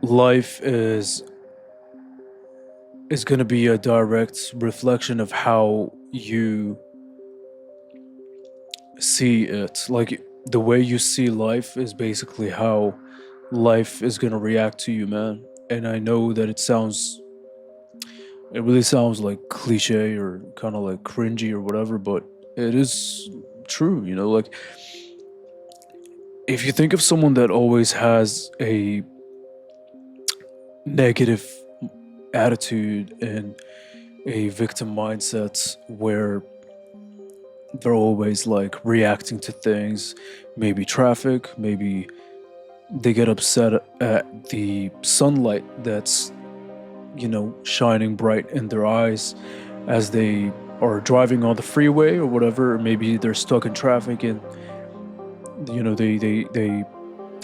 life is going to be a direct reflection of how you see it. Like the way you see life is basically how life is going to react to you, man. And I know that it really sounds like cliche or kind of like cringy or whatever, but it is true, like if you think of someone that always has a negative attitude and a victim mindset where they're always like reacting to things, maybe traffic, maybe they get upset at the sunlight that's, shining bright in their eyes as they are driving on the freeway or whatever, or maybe they're stuck in traffic and they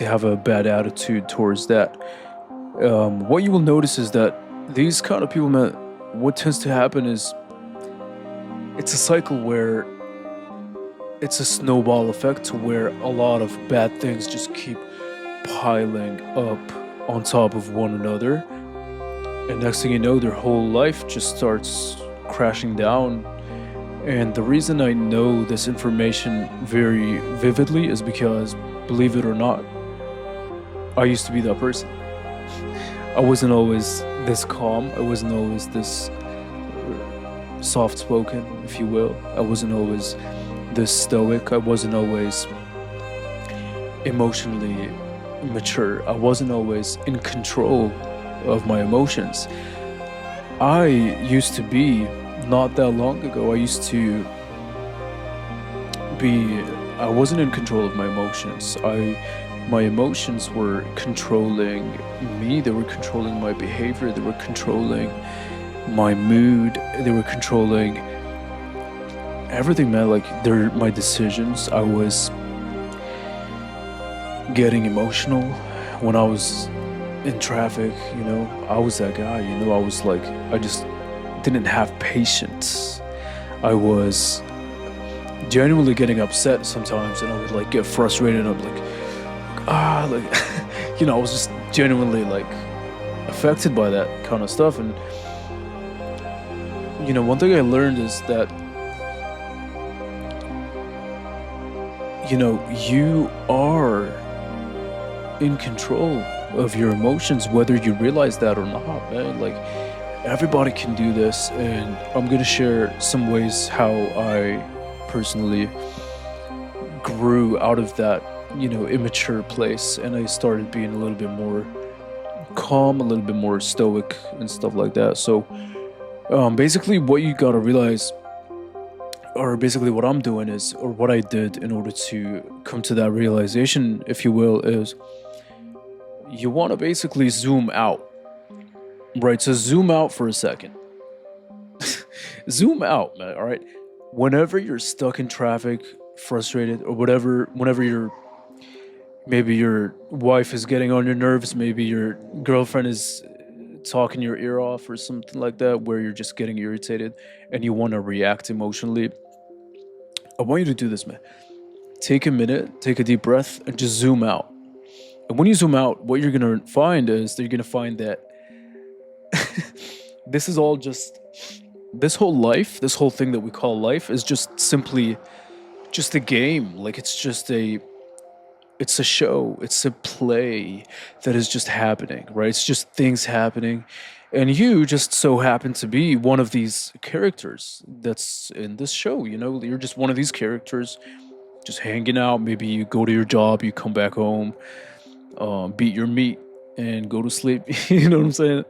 have a bad attitude towards that. What you will notice is that these kind of people, man, what tends to happen is it's a cycle where it's a snowball effect to where a lot of bad things just keep piling up on top of one another. And next thing you know, their whole life just starts crashing down. And the reason I know this information very vividly is because, believe it or not, I used to be that person. I wasn't always this calm. I wasn't always this soft spoken, if you will. I wasn't always this stoic. I wasn't always emotionally mature. I wasn't always in control of my emotions. I used to be, not that long ago, I wasn't in control of my emotions. My emotions were controlling me, they were controlling my behavior, they were controlling my mood, they were controlling everything, man. Like they're my decisions. I was getting emotional when I was in traffic, I was that guy, I was like, I just didn't have patience. I was genuinely getting upset sometimes and I would like get frustrated. I'm like, I was just genuinely like affected by that kind of stuff. And one thing I learned is that you are in control of your emotions, whether you realize that or not, man. Like everybody can do this, and I'm gonna share some ways how I personally grew out of that, immature place, and I started being a little bit more calm, a little bit more stoic, and stuff like that. So, basically, what you gotta realize, or basically what I'm doing is, or what I did in order to come to that realization, if you will, is you want to basically zoom out, right? So zoom out for a second. Zoom out, man. All right. Whenever you're stuck in traffic, frustrated, or whatever, whenever maybe your wife is getting on your nerves, maybe your girlfriend is talking your ear off or something like that, where you're just getting irritated and you want to react emotionally, I want you to do this, man. Take a minute, take a deep breath, and just zoom out. And when you zoom out, what you're going to find is that you're going to find that this is all just, this whole life, this whole thing that we call life is just simply just a game. Like it's a show, it's a play that is just happening, right? It's just things happening. And you just so happen to be one of these characters that's in this show, you're just one of these characters just hanging out. Maybe you go to your job, you come back home, beat your meat, and go to sleep. You know what I'm saying?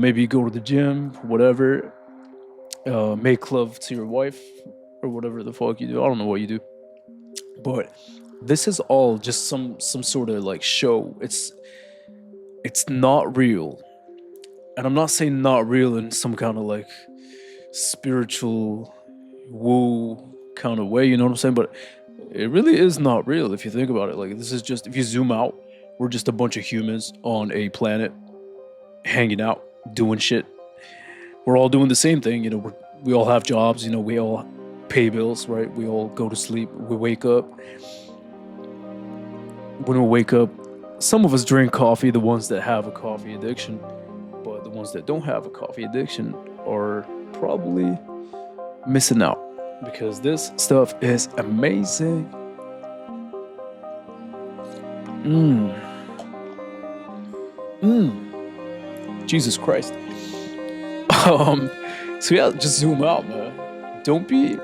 Maybe you go to the gym, whatever. Make love to your wife, or whatever the fuck you do. I don't know what you do, but this is all just some sort of like show. It's not real, and I'm not saying not real in some kind of like spiritual woo kind of way. You know what I'm saying? But it really is not real if you think about it. Like this is just, if you zoom out, we're just a bunch of humans on a planet hanging out, doing shit. We're all doing the same thing. We all have jobs. We all pay bills, right? We all go to sleep. We wake up. When we wake up, some of us drink coffee, the ones that have a coffee addiction, but the ones that don't have a coffee addiction are probably missing out because this stuff is amazing. Mmm. Jesus Christ. So yeah, just zoom out, man. Don't be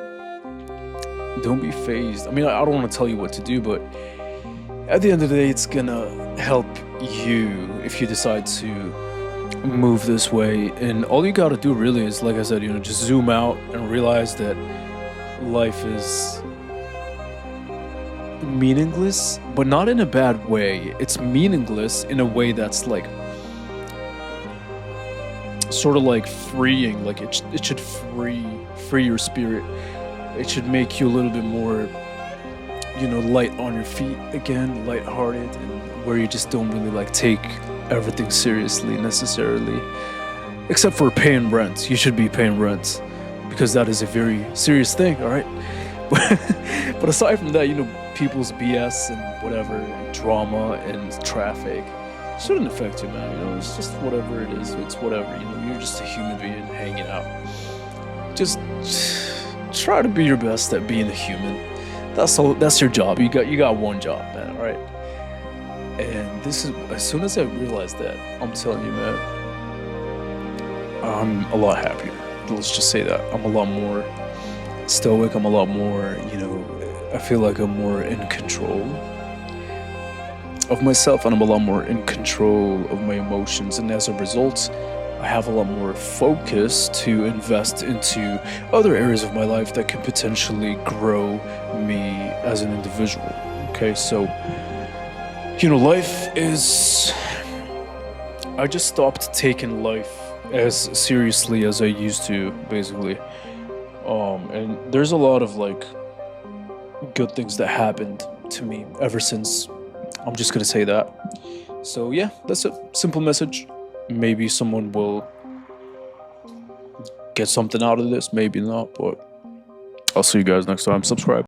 phased. I mean, I don't want to tell you what to do, but at the end of the day, it's gonna help you if you decide to move this way. And all you gotta do really is, like I said, just zoom out and realize that life is meaningless, but not in a bad way. It's meaningless in a way that's like sort of like freeing. Like it should free your spirit. It should make you a little bit more, light on your feet again, lighthearted, and where you just don't really like take everything seriously necessarily, except for paying rent. You should be paying rent because that is a very serious thing. All right. But aside from that, people's BS and whatever, and drama and traffic shouldn't affect you, man. It's just whatever it is. It's whatever. You're just a human being hanging out. Just try to be your best at being a human. That's your job. You got one job, man. All right. And this is, as soon as I realized that, I'm telling you, man, I'm a lot happier. Let's just say that. I'm a lot more stoic. I'm a lot more, I feel like I'm more in control of myself, and I'm a lot more in control of my emotions. And as a result, I have a lot more focus to invest into other areas of my life that can potentially grow me as an individual. Okay, so, life is... I just stopped taking life as seriously as I used to, basically. And there's a lot of, good things that happened to me ever since. I'm just gonna say that. So, yeah, that's a simple message. Maybe someone will get something out of this, maybe not, but I'll see you guys next time. Subscribe.